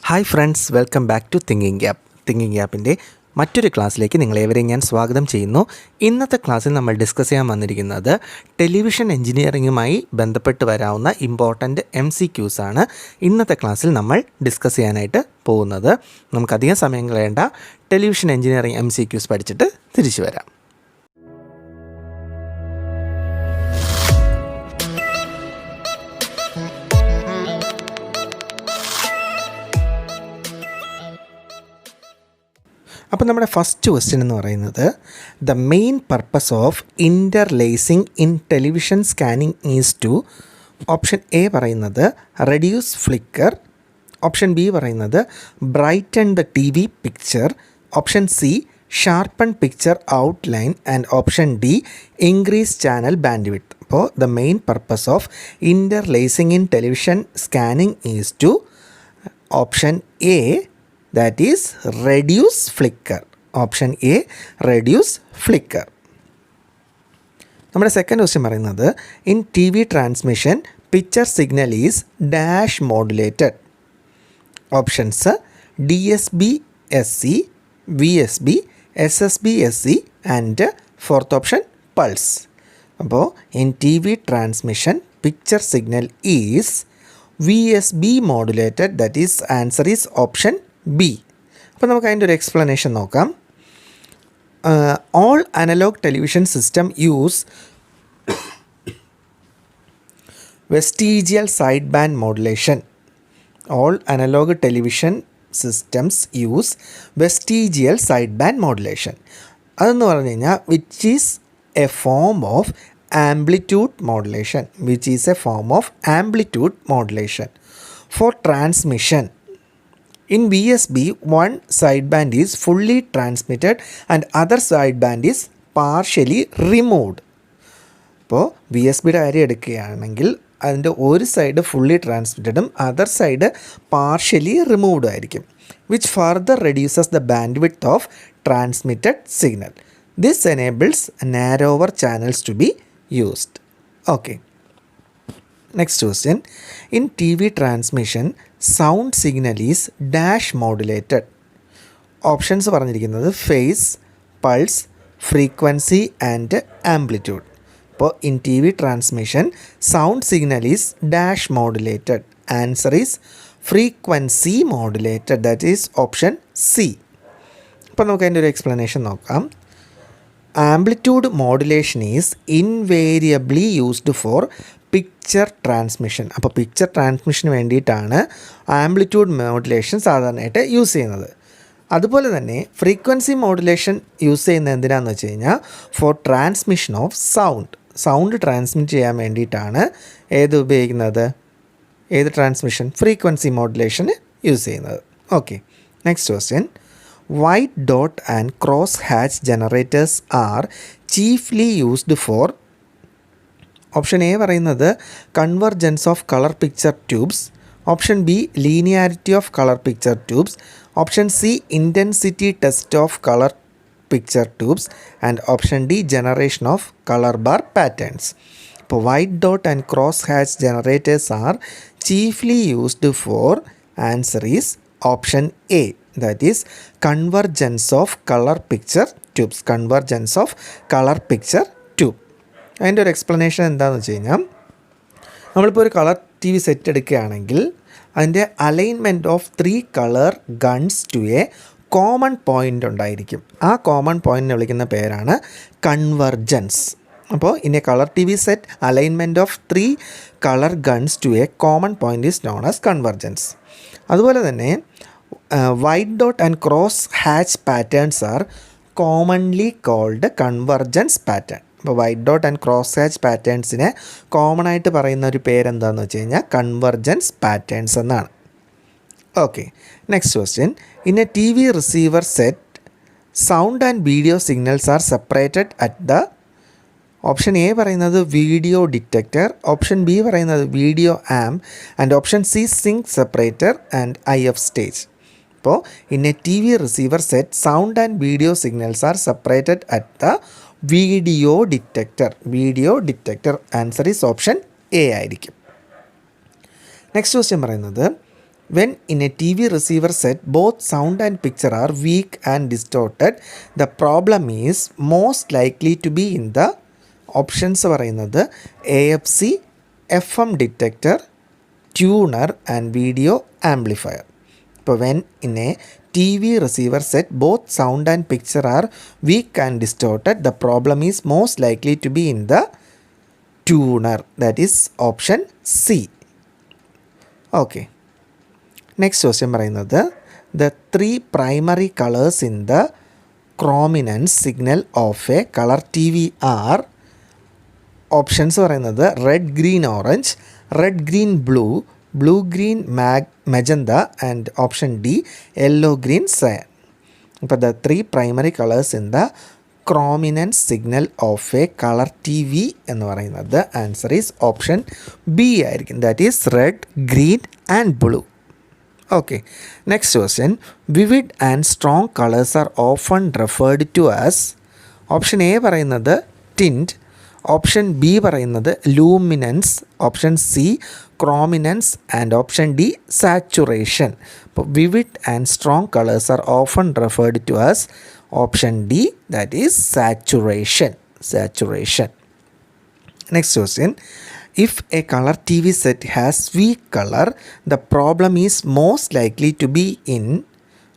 Hi friends, welcome back to thinking gap. Thinking ഗ്യാപ്പിൻ്റെ മറ്റൊരു ക്ലാസ്സിലേക്ക് നിങ്ങളേവരെയും ഞാൻ സ്വാഗതം ചെയ്യുന്നു. ഇന്നത്തെ ക്ലാസ്സിൽ നമ്മൾ ഡിസ്കസ് ചെയ്യാൻ വന്നിരിക്കുന്നത് ടെലിവിഷൻ എഞ്ചിനീയറിങ്ങുമായി ബന്ധപ്പെട്ട് വരാവുന്ന ഇമ്പോർട്ടൻ്റ് MCQs ആണ്. ഇന്നത്തെ ക്ലാസ്സിൽ നമ്മൾ ഡിസ്കസ് ചെയ്യാനായിട്ട് പോകുന്നത്. നമുക്കധികം സമയം കളയേണ്ട, ടെലിവിഷൻ എഞ്ചിനീയറിംഗ് MCQs പഠിച്ചിട്ട് തിരിച്ചു വരാം. അപ്പോൾ നമ്മുടെ ഫസ്റ്റ് ക്വസ്റ്റ്യൻ എന്ന് പറയുന്നത്, the main purpose of interlacing in television scanning is to. Option A പറയുന്നത് റെഡ്യൂസ് ഫ്ലിക്കർ, ഓപ്ഷൻ ബി പറയുന്നത് brighten the TV picture, option C sharpen picture outline and option D increase channel bandwidth. അപ്പോൾ the main purpose of interlacing in television scanning is to. Option A, that is reduce flicker. Option A, reduce flicker. നമ്മുടെ second question പറയുന്നത്, in TV transmission picture signal is dash modulated. Options DSB SC, VSB, SSB SC and fourth option pulse. അപ്പോൾ in TV transmission picture signal is VSB modulated, that is answer is option B. അപ്പോൾ നമുക്ക് അതിൻ്റെ ഒരു explanation നോക്കാം. All analog television system use vestigial side band modulation. All analog television systems use vestigial side band modulation. അതെന്ന് പറഞ്ഞു കഴിഞ്ഞാൽ which is a form of amplitude modulation, which is a form of amplitude modulation for transmission. In VSB, one sideband is fully transmitted and other sideband is partially removed. ഇപ്പോൾ VSBയുടെ കാര്യം എടുക്കുകയാണെങ്കിൽ അതിൻ്റെ ഒരു side fully ട്രാൻസ്മിറ്റഡും other side partially റിമൂവ്ഡും ആയിരിക്കും. Which further reduces the band width of transmitted signal. This enables narrower channels to be used. Okay, next question. In TV transmission sound signal is dash modulated. Options പറഞ്ഞിരിക്കുന്നത് phase, pulse, frequency and amplitude. അപ്പോൾ in TV transmission sound signal is dash modulated. Answer is frequency modulated, that is option C. അപ്പോൾ നമുക്ക് അതിൻ്റെ ഒരു explanation നോക്കാം. Amplitude modulation is ഇൻവേരിയബ്ലി used for picture transmission. അപ്പോൾ picture ട്രാൻസ്മിഷന് വേണ്ടിയിട്ടാണ് amplitude modulation സാധാരണയായിട്ട് use ചെയ്യുന്നത്. അതുപോലെ തന്നെ ഫ്രീക്വൻസി മോഡുലേഷൻ യൂസ് ചെയ്യുന്നത് എന്തിനാണെന്ന് വെച്ച് കഴിഞ്ഞാൽ for transmission of sound transmit ചെയ്യാൻ വേണ്ടിയിട്ടാണ് ഏത് ഉപയോഗിക്കുന്നത്, ഏത് ട്രാൻസ്മിഷൻ, ഫ്രീക്വൻസി മോഡുലേഷൻ യൂസ് ചെയ്യുന്നത്. Okay, next question. White dot and cross hatch generators are chiefly used for. Option A പറയുന്നത് convergence of colour picture tubes, option B linearity of colour picture tubes, option C intensity test of colour picture tubes and option D generation of colour bar patterns. ഇപ്പോൾ white dot and cross hatch generators are chiefly used for, answer is option A, that is convergence of colour picture tubes. Convergence of colour picture tube. അതിൻ്റെ ഒരു explanation എന്താണെന്ന് വെച്ച് കഴിഞ്ഞാൽ, നമ്മളിപ്പോൾ ഒരു colour TV set എടുക്കുകയാണെങ്കിൽ അതിൻ്റെ alignment of 3 colour guns to a common point ഉണ്ടായിരിക്കും. ആ കോമൺ പോയിൻറ്റിനെ വിളിക്കുന്ന പേരാണ് കൺവർജൻസ്. അപ്പോൾ in a colour TV set alignment of 3 colour guns to a common point is known as convergence. അതുപോലെ തന്നെ white dot and cross hatch patterns are commonly called convergence pattern. അപ്പോൾ white dot and cross hatch പാറ്റേൺസിനെ common ആയിട്ട് പറയുന്ന ഒരു പേരെന്താണെന്ന് വെച്ച് കഴിഞ്ഞാൽ കൺവർജൻസ് പാറ്റേൺസ് എന്നാണ്. Okay, next question. In a TV receiver set sound and video signals are separated at the. Option A പറയുന്നത് വീഡിയോ ഡിറ്റക്ടർ, ഓപ്ഷൻ ബി പറയുന്നത് video amp and option C sync separator and IF stage. അപ്പോൾ in a TV receiver set sound and video signals are separated at the video detector. Answer is option A ആയിരിക്കും. Next question പറയുന്നത്, When in a TV receiver set both sound and picture are weak and distorted, the problem is most likely to be in the options പറയുന്നത് AFC, FM detector, tuner and video amplifier. ഇപ്പോൾ when in a TV receiver set both sound and picture are weak and distorted, the problem is most likely to be in the tuner, that is option C. Okay. Next question പറയുന്നത് the three primary colors in the chrominance signal of a color TV are options പറയുന്നത് red green orange, red green blue, blue green magenta and option D yellow green cyan. അപ്പോൾ the three primary colours in the chrominance signal of a colour T V എന്ന് പറയുന്നത് answer is option B ആയിരിക്കും, that is red, green and blue. Okay, next question. Vivid and strong colours are often referred to as. Option A പറയുന്നത് tint, option B പറയുന്നത് luminance, option C chrominance and option D saturation. അപ്പോൾ vivid and strong colours are often referred to as option D, that is saturation. Next question. If a color TV set has weak color, the problem is most likely to be in.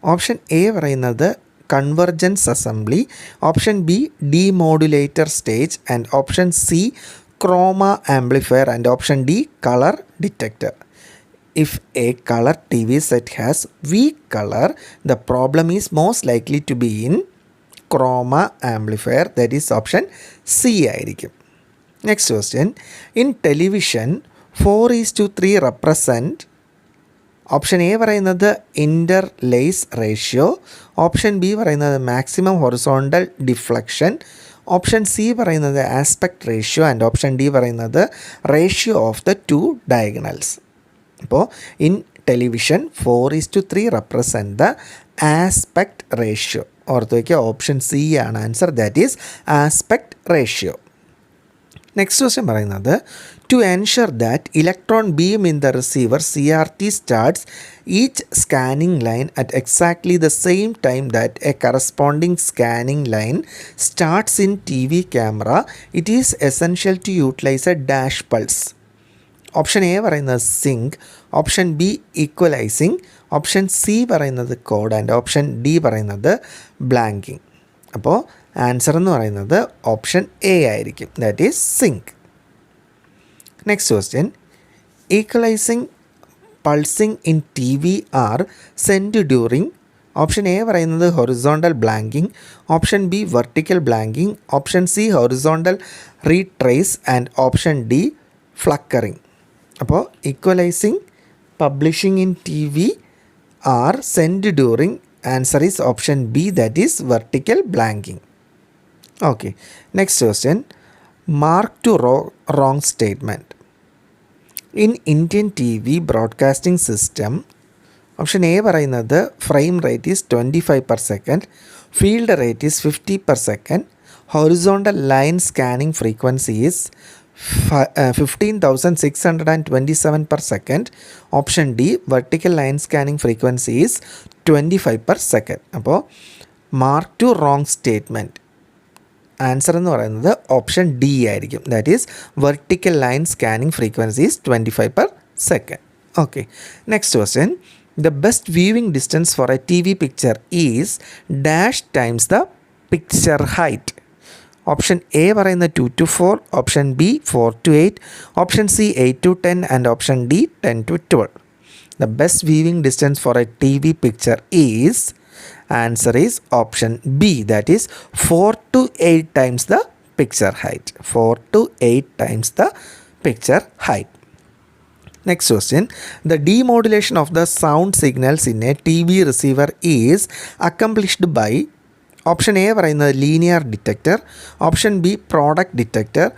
Option A പറയുന്നത് convergence assembly, option B demodulator stage and option C chroma amplifier and option D colour detector. If a color TV set has weak color, the problem is most likely to be in chroma amplifier, that is option C ആയിരിക്കും. Next question. In television 4:3 represent. Option A പറയുന്നത് interlace ratio, option B പറയുന്നത് maximum horizontal deflection, option C പറയുന്നത് aspect ratio and option D പറയുന്നത് ratio of the two diagonals. അപ്പോൾ in television 4:3 represent the aspect ratio. ഓർത്ത് വയ്ക്കുക, option C ആണ് answer, that is aspect ratio. Next question പറയുന്നത് to ensure that electron beam in the receiver CRT starts each scanning line at exactly the same time that a corresponding scanning line starts in TV camera, it is essential to utilise a dash pulse. Option A പറയുന്നത് sync, option B equalising, option C പറയുന്നത് code and option D പറയുന്നത് blanking. അപ്പോൾ answer എന്ന് പറയുന്നത് option A ആയിരിക്കും, that is sync. Next question. Equalising, pulsing in TV are sent during. Option A പറയുന്നത് horizontal blanking, option B vertical blanking, option C horizontal retrace and option D flickering. അപ്പോൾ equalising, publishing in TV are sent during, answer is option B, that is vertical blanking. Okay, next question. Mark to wrong statement. In Indian TV broadcasting system, option A പറയുന്നത് frame rate is 25 per second, field rate is 50 per second, horizontal line scanning frequency is 15,627 per second, option D vertical line scanning frequency is 25 per second. അപ്പോൾ mark to wrong statement answer എന്ന് പറയുന്നത് option D ആയിരിക്കും, that is vertical line scanning frequency is 25 per second. Okay, next question. The best viewing distance for a TV picture is dash times the picture height. Option A പറയുന്നത് 2 to 4, option B 4 to 8, option C 8 to 10 and option D 10 to 12. The best viewing distance for a TV picture is, answer is option B, that is 4 to 8 times the picture height. 4 to 8 times the picture height. Next question. The demodulation of the sound signals in a TV receiver is accomplished by. Option A പറയുന്നത് linear detector, option B product detector,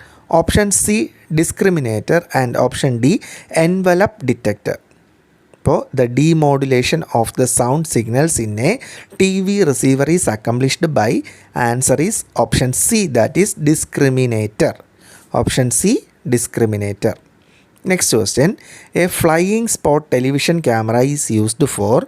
option C discriminator and option D envelope detector. അപ്പോൾ the demodulation of the sound signals in a TV receiver is accomplished by, answer is option C, that is discriminator. Option C discriminator. Next question, a flying spot television camera is used for.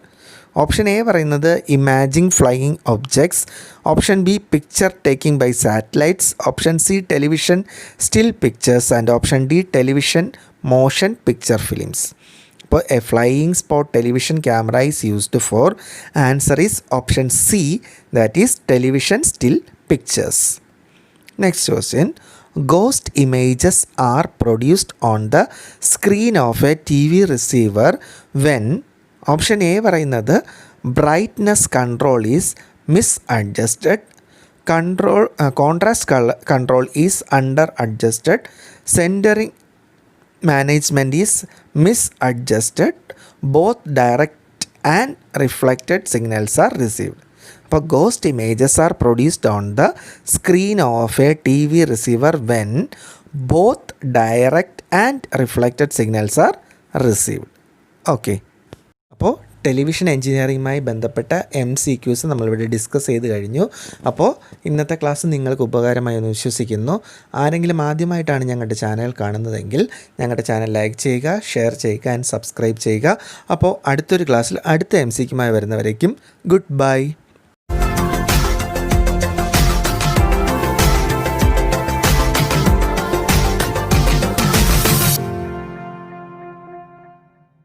Option A പറയുന്നത് imaging flying objects, option B picture taking by satellites, option C television still pictures and option D television motion picture films. അപ്പോൾ a flying spot television camera is used for, answer is option C, that is television still pictures. Next question, ghost images are produced on the screen of a TV receiver when. Option A പറയുന്നത് brightness control is misadjusted, contrast control is under adjusted, centring management is misadjusted, both direct and reflected signals are received. അപ്പോൾ ghost images are produced on the screen of a T V receiver when both direct and reflected signals are received. Okay, അപ്പോൾ television എഞ്ചിനീയറിങ്ങുമായി ബന്ധപ്പെട്ട MCQs നമ്മളിവിടെ discuss ചെയ്ത് കഴിഞ്ഞു. അപ്പോൾ ഇന്നത്തെ class നിങ്ങൾക്ക് ഉപകാരമായി എന്ന് വിശ്വസിക്കുന്നു. ആരെങ്കിലും ആദ്യമായിട്ടാണ് ഞങ്ങളുടെ ചാനൽ കാണുന്നതെങ്കിൽ ഞങ്ങളുടെ ചാനൽ ലൈക്ക് ചെയ്യുക, ഷെയർ ചെയ്യുക ആൻഡ് സബ്സ്ക്രൈബ് ചെയ്യുക. അപ്പോൾ അടുത്തൊരു ക്ലാസ്സിൽ അടുത്ത MCQമായി വരുന്നവരേക്കും ഗുഡ് ബൈ.